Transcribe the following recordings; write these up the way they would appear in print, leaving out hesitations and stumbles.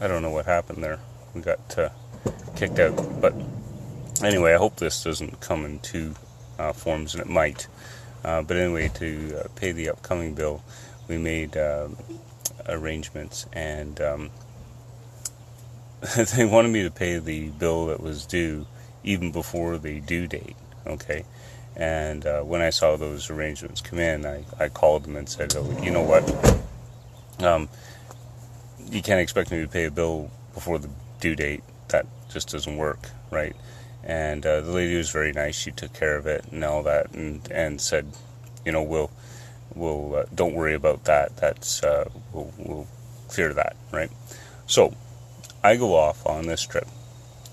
I don't know what happened there. We got kicked out. But anyway, I hope this doesn't come in two forms, and it might. But anyway, to pay the upcoming bill, we made arrangements, and they wanted me to pay the bill that was due even before the due date, okay? And when I saw those arrangements come in, I called them and said, oh, you know what? You can't expect me to pay a bill before the due date. That just doesn't work, right? And the lady was very nice. She took care of it and all that, and said, you know, we'll don't worry about that. That's we'll clear that, right? So I go off on this trip.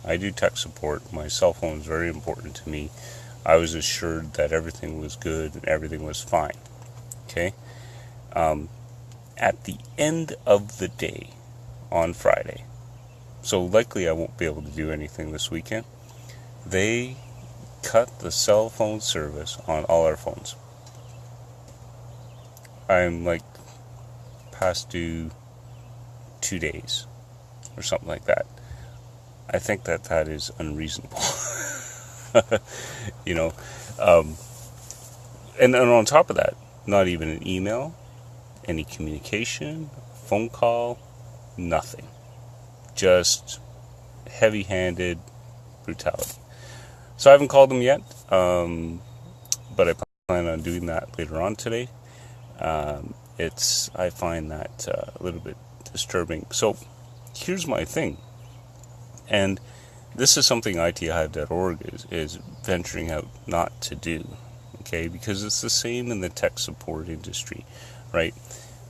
I do tech support. My cell phone is very important to me. I was assured that everything was good and everything was fine. Okay. At the end of the day on Friday, so likely I won't be able to do anything this weekend, they cut the cell phone service on all our phones. I'm like past due 2 days or something like that. I think that is unreasonable. You know, and on top of that, not even an email, any communication, phone call, nothing. Just heavy-handed brutality. So I haven't called them yet, but I plan on doing that later on today. I find that a little bit disturbing. So here's my thing, and this is something ITHive.org is venturing out not to do, okay? Because it's the same in the tech support industry, right?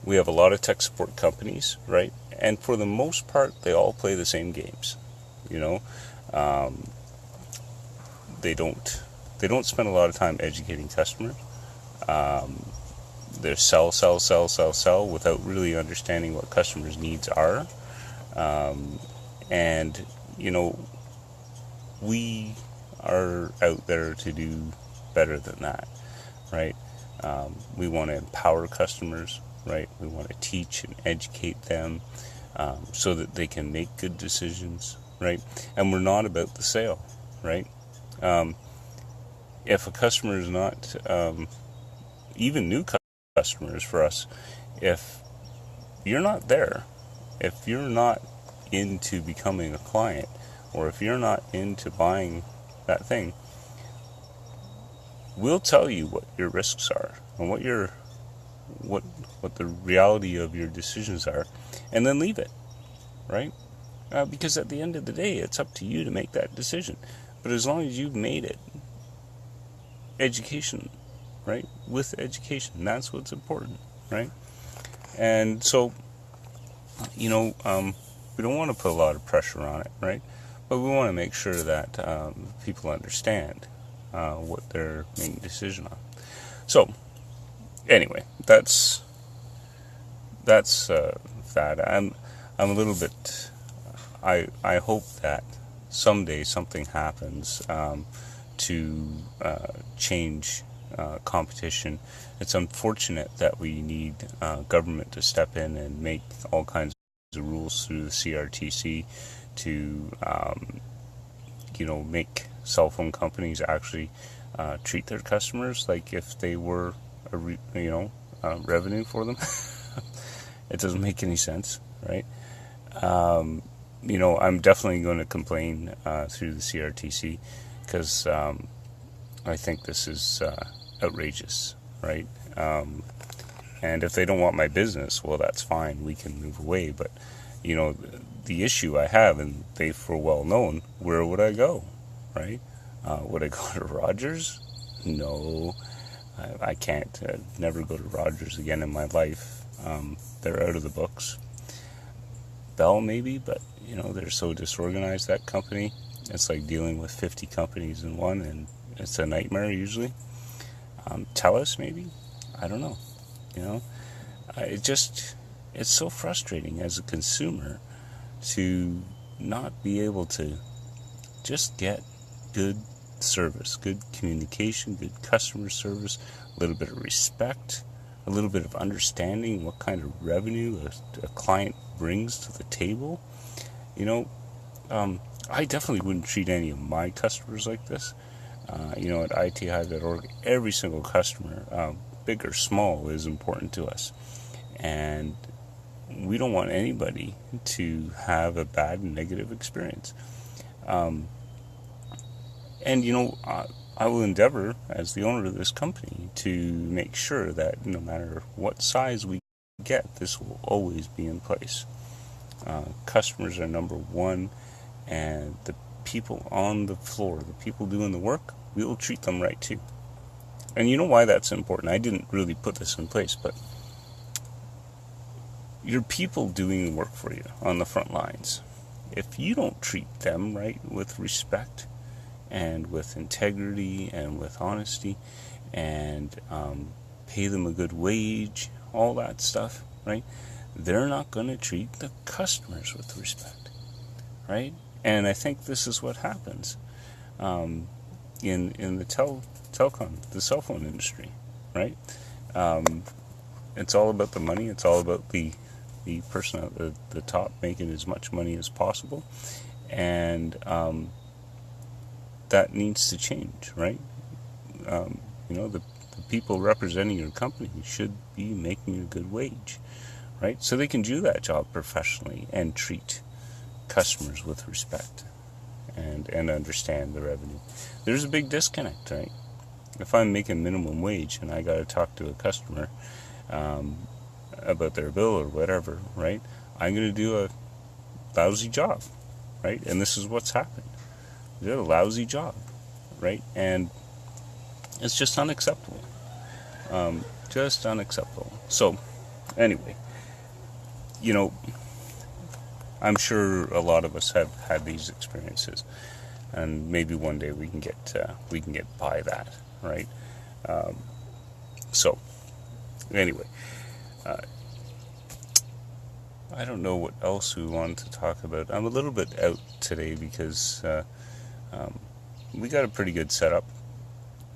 We have a lot of tech support companies, right? And for the most part, they all play the same games, you know? They don't spend a lot of time educating customers. They're sell without really understanding what customers' needs are. And, you know, we are out there to do better than that, right? We want to empower customers, right? We want to teach and educate them so that they can make good decisions, right? And we're not about the sale, right? If a customer is not, even new customers for us, if you're not there, if you're not into becoming a client, or if you're not into buying that thing, we'll tell you what your risks are and what the reality of your decisions are, and then leave it, right? Because at the end of the day, it's up to you to make that decision. But as long as you've made it, education, right? With education, that's what's important, right? And so, you know, we don't want to put a lot of pressure on it, right? But we want to make sure that people understand what they're making a decision on. So, anyway, that's that. I'm a little bit. I hope that someday something happens to change competition. It's unfortunate that we need government to step in and make all kinds of rules through the CRTC to, you know, make cell phone companies actually treat their customers like if they were revenue for them. It doesn't make any sense, right? You know, I'm definitely going to complain through the CRTC because I think this is outrageous, right? And if they don't want my business, well, that's fine. We can move away. But, you know, the issue I have, and they for well known, where would I go, right? Would I go to Rogers? No, I can't. Never go to Rogers again in my life. They're out of the books. Bell maybe, but, you know, they're so disorganized, that company. It's like dealing with 50 companies in one, and it's a nightmare usually. TELUS maybe? I don't know. You know, it's so frustrating as a consumer to not be able to just get good service, good communication, good customer service, a little bit of respect, a little bit of understanding what kind of revenue a client brings to the table. I definitely wouldn't treat any of my customers like this. At ITHive.org, every single customer, big or small, is important to us. And we don't want anybody to have a bad and negative experience. I will endeavor, as the owner of this company, to make sure that no matter what size we get, this will always be in place. Customers are number one, and the people on the floor, the people doing the work, we will treat them right too. And you know why that's important? I didn't really put this in place, but your people doing the work for you on the front lines, if you don't treat them right with respect and with integrity and with honesty and pay them a good wage, all that stuff, right? They're not going to treat the customers with respect, right? And I think this is what happens in the telecom, the cell phone industry, right? It's all about the money. It's all about the person at the top making as much money as possible, and that needs to change, right? The people representing your company should be making a good wage, right? So they can do that job professionally and treat customers with respect and understand the revenue. There's a big disconnect, right? If I'm making minimum wage and I got to talk to a customer about their bill or whatever, right? I'm going to do a lousy job, right? And this is what's happened. You did a lousy job, right? And it's just unacceptable. Just unacceptable. So, anyway, I'm sure a lot of us have had these experiences, and maybe one day we can get by that, right? So, anyway, I don't know what else we wanted to talk about. I'm a little bit out today because we got a pretty good setup,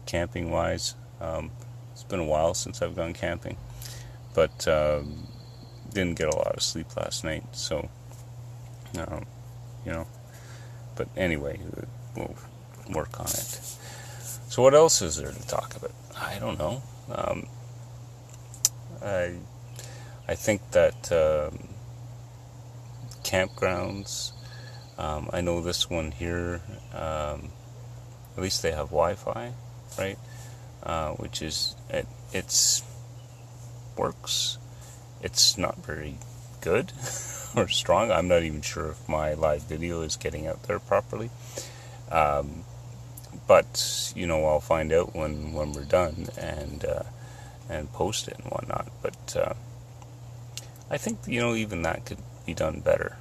camping-wise. It's been a while since I've gone camping, but didn't get a lot of sleep last night, so, but anyway, we'll work on it. So what else is there to talk about? I don't know. I think that campgrounds, I know this one here, at least they have Wi-Fi, right? Which is, it's works. It's not very good or strong. I'm not even sure if my live video is getting out there properly. But I'll find out when we're done and post it and whatnot. But I think even that could be done better.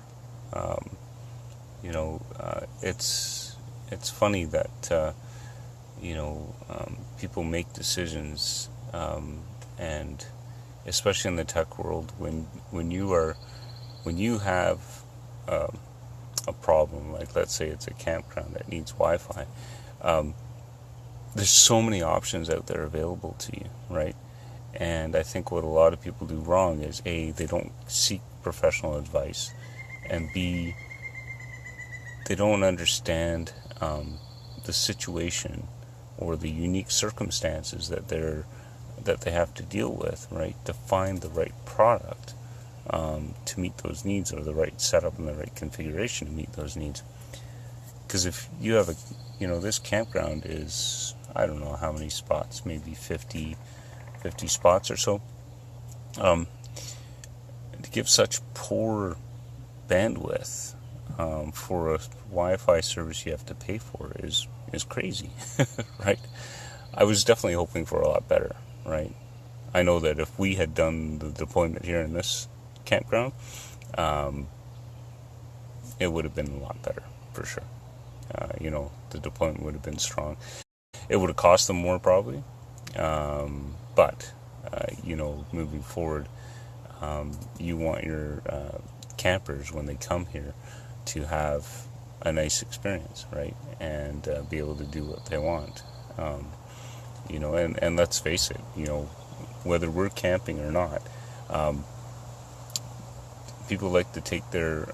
It's funny that people make decisions, and especially in the tech world, when you have a problem, like let's say it's a campground that needs Wi-Fi, there's so many options out there available to you, right? And I think what a lot of people do wrong is A, they don't seek professional advice, and B, they don't understand the situation or the unique circumstances that they have to deal with, right, to find the right product to meet those needs, or the right setup and the right configuration to meet those needs. Because if you have this campground is, I don't know how many spots, maybe 50 spots or so. To give such poor bandwidth for a Wi-Fi service you have to pay for is crazy, right? I was definitely hoping for a lot better, right? I know that if we had done the deployment here in this campground, it would have been a lot better, for sure. The deployment would have been strong. It would have cost them more, probably. But moving forward, you want your campers, when they come here, to have a nice experience, right? And be able to do what they want. And let's face it, whether we're camping or not, people like to take their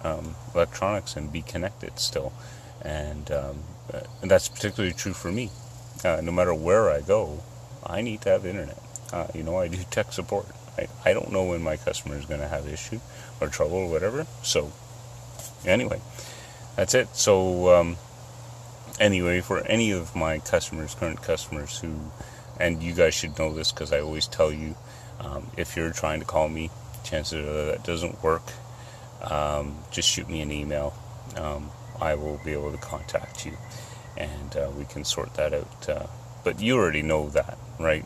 electronics and be connected still, and that's particularly true for me. No matter where I go, I need to have internet. I do tech support. I don't know when my customer is going to have issue or trouble or whatever. So anyway, that's it. So anyway, for any of my customers, current customers who, and you guys should know this because I always tell you, if you're trying to call me, chances are that doesn't work. Just shoot me an email. I will be able to contact you, and we can sort that out. But you already know that, right?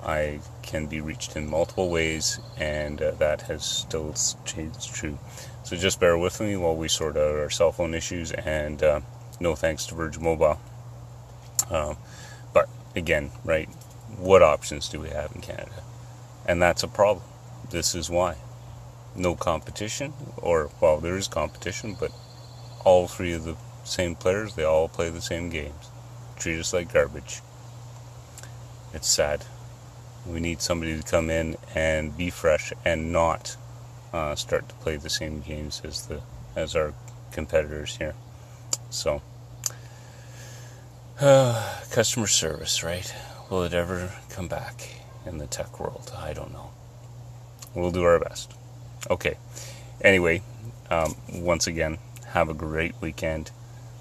I can be reached in multiple ways, and that has still stayed true. So just bear with me while we sort out our cell phone issues, and no thanks to Virgin Mobile. But again, right, what options do we have in Canada? And that's a problem. This is why. No competition, or, well, there is competition, but all three of the same players, they all play the same games. Treat us like garbage. It's sad. We need somebody to come in and be fresh and not start to play the same games as our competitors here. So, customer service, right? Will it ever come back in the tech world? I don't know. We'll do our best. Okay. Anyway, once again, have a great weekend.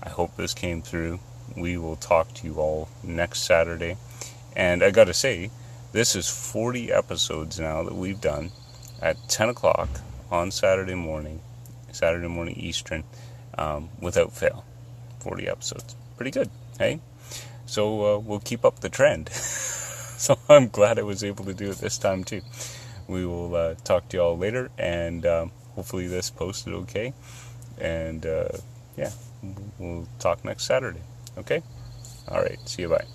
I hope this came through. We will talk to you all next Saturday. And I gotta say, this is 40 episodes now that we've done at 10 o'clock on Saturday morning Eastern, without fail. 40 episodes. Pretty good, hey? So we'll keep up the trend. So I'm glad I was able to do it this time too. We will talk to you all later, and hopefully this posted okay. And yeah, we'll talk next Saturday. Okay? All right. See you. Bye.